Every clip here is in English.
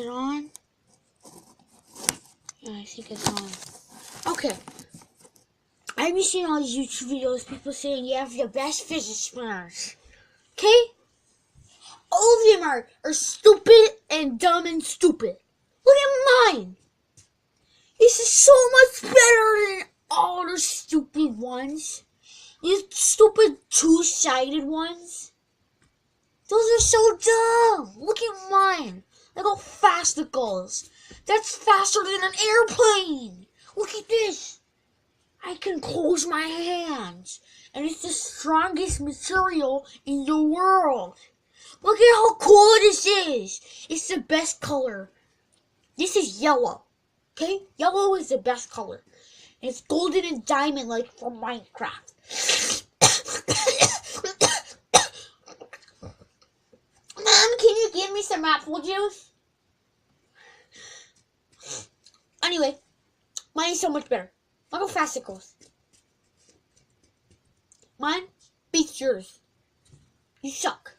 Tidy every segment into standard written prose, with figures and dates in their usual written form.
it on? Yeah, I think it's on. Okay. I've been seeing all these YouTube videos, people saying you have the best fidget spinners. Okay? All of them are stupid and dumb and stupid. Look at mine. This is so much better than all the stupid ones. These stupid two-sided ones. Those are so dumb. Look at mine. Look how fast it goes. That's faster than an airplane. Look at this. I can close my hands. And it's the strongest material in the world. Look at how cool this is. It's the best color. This is yellow. Okay? Yellow is the best color. And it's golden and diamond like from Minecraft. Mom, can you give me some apple juice? Anyway, mine is so much better. Look how fast it goes. Mine beats yours. You suck.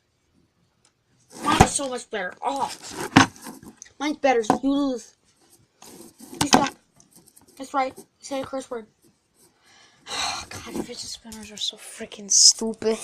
Mine is so much better. Oh, mine's better. You lose. You suck. That's right. Say a curse word. Oh, God, fidget spinners are so freaking stupid.